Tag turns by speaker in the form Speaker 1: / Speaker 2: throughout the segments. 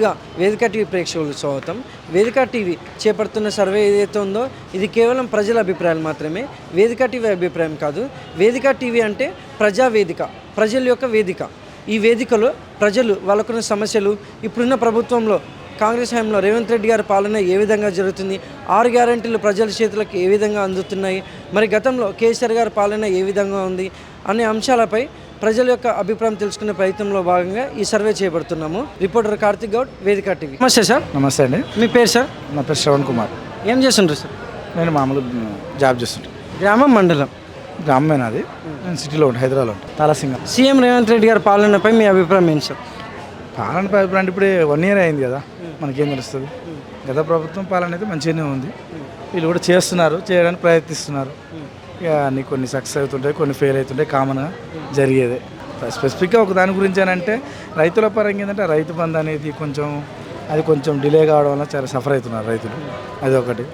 Speaker 1: ముందుగా వేదిక టీవీ ప్రేక్షకులకు స్వాగతం. వేదిక టీవీ చేపడుతున్న సర్వే ఏదైతే ఉందో ఇది కేవలం ప్రజల అభిప్రాయాలు మాత్రమే. వేదిక టీవీ అభిప్రాయం కాదు. వేదిక టీవీ అంటే ప్రజావేదిక, ప్రజల యొక్క వేదిక. ఈ వేదికలో ప్రజలు వాళ్ళకున్న సమస్యలు, ఇప్పుడున్న ప్రభుత్వంలో కాంగ్రెస్ హయాంలో రేవంత్ రెడ్డి గారి పాలన ఏ విధంగా జరుగుతుంది, 6 గ్యారెంటీలు ప్రజల చేతులకు ఏ విధంగా అందుతున్నాయి, మరి గతంలో కేసీఆర్ గారి పాలన ఏ విధంగా ఉంది అనే అంశాలపై ప్రజల యొక్క అభిప్రాయం తెలుసుకునే ప్రయత్నంలో భాగంగా ఈ సర్వే చేయబడుతున్నాము. రిపోర్టర్ కార్తిక్ గౌడ్, వేదిక టీవీ. నమస్తే సార్.
Speaker 2: నమస్తే అండి.
Speaker 1: మీ పేరు సార్?
Speaker 2: నా పేరు శ్రవణ్ కుమార్.
Speaker 1: ఏం చేస్తుంటారు సార్?
Speaker 2: నేను మామూలు జాబ్ చేస్తుంటాను.
Speaker 1: గ్రామం, మండలం?
Speaker 2: గ్రామమే నాది. నేను సిటీలో ఉంటాను, హైదరాబాద్లో ఉంటాను, తాలాసింగం.
Speaker 1: సీఎం రేవంత్ రెడ్డి గారి పాలనపై మీ అభిప్రాయం ఏంటి సార్?
Speaker 2: పాలన అభిప్రాయం ఇప్పుడే 1 year అయింది కదా, మనకేం తెలుస్తుంది. గత ప్రభుత్వం పాలన అయితే మంచిగానే ఉంది. వీళ్ళు కూడా చేస్తున్నారు, చేయడానికి ప్రయత్నిస్తున్నారు. ఇక అన్నీ కొన్ని సక్సెస్ అవుతుంటాయి, కొన్ని ఫెయిల్ అవుతుంటాయి, కామన్గా జరిగేదే. స్పెసిఫిక్గా ఒక దాని గురించి అని అంటే రైతుల పరంగా ఏంటంటే రైతు బంధు అనేది కొంచెం డిలే కావడం వల్ల చాలా సఫర్ అవుతున్నారు రైతులు. అది ఒకటి.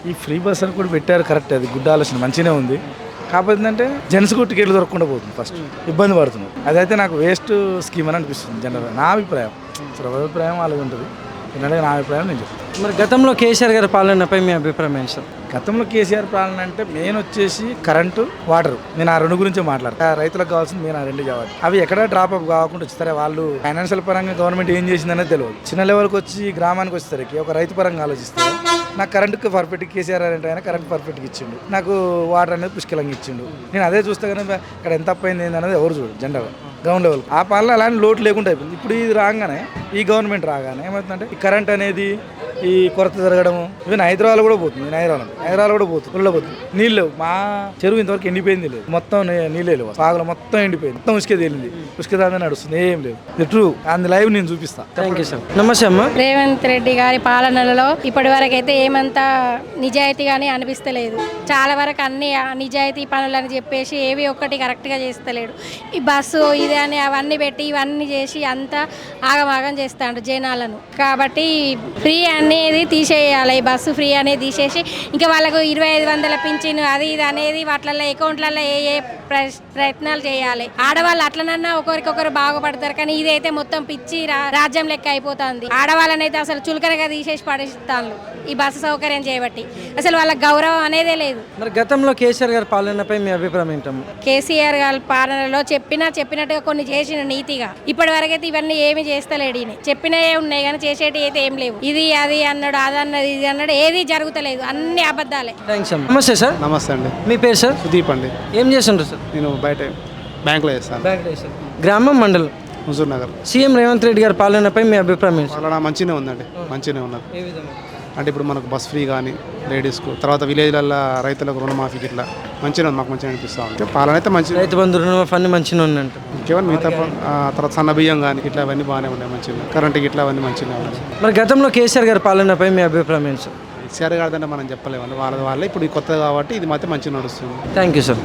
Speaker 2: ఈ ఫ్రీ బస్ అని కూడా పెట్టారు, కరెక్ట్, అది గుడ్ ఆలోచన, మంచిగానే ఉంది. కాకపోతే ఏంటంటే జెంట్స్కు టికెట్లు దొరకకుండా పోతుంది, ఫస్ట్ ఇబ్బంది పడుతున్నారు. అదైతే నాకు వేస్ట్ స్కీమ్ అని అనిపిస్తుంది జనరల్గా, నా అభిప్రాయం. అభిప్రాయం వాళ్ళది ఉంటుంది, ఎందుకంటే నా అభిప్రాయం నేను చెప్తాను.
Speaker 1: మరి గతంలో కేసీఆర్ గారి పాలనపై మీ అభిప్రాయం ఏంటి సార్?
Speaker 2: గతంలో కేసీఆర్ పాలన అంటే మెయిన్ వచ్చేసి కరెంటు, వాటర్. నేను ఆ 2 గురించే మాట్లాడతాను. రైతులకు కావాల్సింది మెయిన్ ఆ 2 కావాలి. అవి ఎక్కడ డ్రాప్ అప్ కాకుండా వచ్చేస్తారే వాళ్ళు. ఫైనాన్షియల్ పరంగా గవర్నమెంట్ ఏం చేసిందనేది తెలియదు. చిన్న లెవెల్కి వచ్చి గ్రామానికి వచ్చేసరికి ఒక రైతు పరంగా ఆలోచిస్తారు. నాకు కరెంటుకి పర్ఫెక్ట్, కేసీఆర్ అంటే ఆయన కరెంట్ పర్ఫెక్ట్గా ఇచ్చిండు, నాకు వాటర్ అనేది పుష్కలంగా ఇచ్చిండు. నేను అదే చూస్తే కానీ ఇక్కడ ఎంత తప్పైంది ఏందనేది ఎవరు చూడు జనరల్గా గ్రౌండ్ లెవెల్. ఆ పాలన అలాంటి లోటు లేకుండా అయిపోయింది. ఇప్పుడు ఇది రాగానే, ఈ గవర్నమెంట్ రాగానే ఏమవుతుందంటే ఈ కరెంట్ అనేది ఈ కొరత జరగడము. ఈవెన్ హైదరాబాద్ కూడా పోతుంది. నేను హైదరాబాద్ కూడా పోతుంది, ఊళ్ళో పోతుంది. నీళ్ళు లేవు. మా చెరువు ఇంతవరకు ఎండిపోయింది లేదు, మొత్తం నీళ్ళే లేవు. పాగలు మొత్తం ఎండిపోయింది, మొత్తం ఉసుకే తేలింది, ఉసుకే దాని నడుస్తుంది, ఏం లేదు. ఇది ట్రూ, అందు లైవ్ నేను చూపిస్తాను.
Speaker 1: Thank you sir. నమస్తే అమ్మ.
Speaker 3: రేవంత్ రెడ్డి గారి పాలనలో ఇప్పటి వరకు అయితే ఏమంతా నిజాయితీగానే అనిపిస్తలేదు. చాలా వరకు అన్ని నిజాయితీ పనులని చెప్పేసి ఏవి ఒక్కటి కరెక్ట్గా చేస్తలేడు. ఈ బస్సు ఇది అని అవన్నీ పెట్టి ఇవన్నీ చేసి అంతా ఆగమాగం చేస్తాడు జనాలను. కాబట్టి ఫ్రీ అనేది తీసేయాలి, ఈ బస్సు ఫ్రీ అనేది తీసేసి ఇంకా వాళ్ళకు 2500 పింఛను అది ఇది అనేది వాటిల్లో అకౌంట్లలో ఏ ప్రయత్నాలు చేయాలి. ఆడవాళ్ళు అట్లనన్నా ఒకరికొకరు బాగుపడతారు, కానీ ఇదైతే మొత్తం పిచ్చి రాజ్యం లెక్క అయిపోతుంది. ఆడవాళ్ళనైతే అసలు చులకనగా తీసేసి పడేస్తాను ఈ బస్సు సౌకర్యం చేయబట్టి. అసలు వాళ్ళకి గౌరవం అనేదే లేదు.
Speaker 1: మరి గతంలో కేసీఆర్ గారి పాలనపై మీ అభిప్రాయం ఏంటమ్మా?
Speaker 3: కేసీఆర్ గారి పాలనలో చెప్పినట్టుగా కొన్ని చేసిన నీతిగా ఇప్పటి వరకు అయితే ఇవన్నీ ఏమి చేస్తలేడు. చెప్పినవే ఉన్నాయి కానీ చేసేటి అయితే ఏం లేవు. ఇది అది అన్నాడు, అది అన్నది, ఇది అన్నాడు, ఏది జరుగుతలేదు, అన్ని అబద్ధాలే.
Speaker 1: థ్యాంక్స్ అమ్మా. నమస్తే సార్.
Speaker 4: నమస్తే అండి.
Speaker 1: మీ పేరు సార్?
Speaker 4: సుదీప్ అండి.
Speaker 1: ఏం చేస్తుంటారు సార్?
Speaker 4: నేను బయట బ్యాంకులో చేస్తాను.
Speaker 1: గ్రామం, మండలం?
Speaker 4: హుజూర్ నగర్.
Speaker 1: సీఎం రేవంత్ రెడ్డి గారి పాలనపై మీ అభిప్రాయం ఏంటి?
Speaker 4: పాలన మంచిగానే ఉందండి, మంచిగానే ఉన్నది.
Speaker 1: ఏ విధంగా
Speaker 4: అంటే ఇప్పుడు మనకు బస్ ఫ్రీ కానీ లేడీస్కు, తర్వాత విలేజ్లలో రైతులకు రుణమాఫీకి ఇట్లా మంచిగా ఉంది, మాకు మంచిగా అనిపిస్తూ ఉంది. పాలన అయితే మంచిగా,
Speaker 1: రైతు బంధు రుణమాఫీ అన్ని మంచిగా ఉందంట.
Speaker 4: ఇంకేమైనా మిగతా తర్వాత సన్న బియ్యం కానీ ఇట్లా అవన్నీ బాగానే ఉన్నాయి, మంచిగా. కరెంట్కి ఇట్లా అవన్నీ మంచిగా ఉన్నాయి.
Speaker 1: మరి గతంలో కేసీఆర్ గారి పాలనపై మీ అభిప్రాయం ఏంటి సార్?
Speaker 4: కేసీఆర్ గారిదంటే మనం చెప్పలేమండి, వాళ్ళే ఇప్పుడు కొత్తది కాబట్టి ఇది మాత్రం మంచిగా నడుస్తుంది.
Speaker 1: Thank you sir.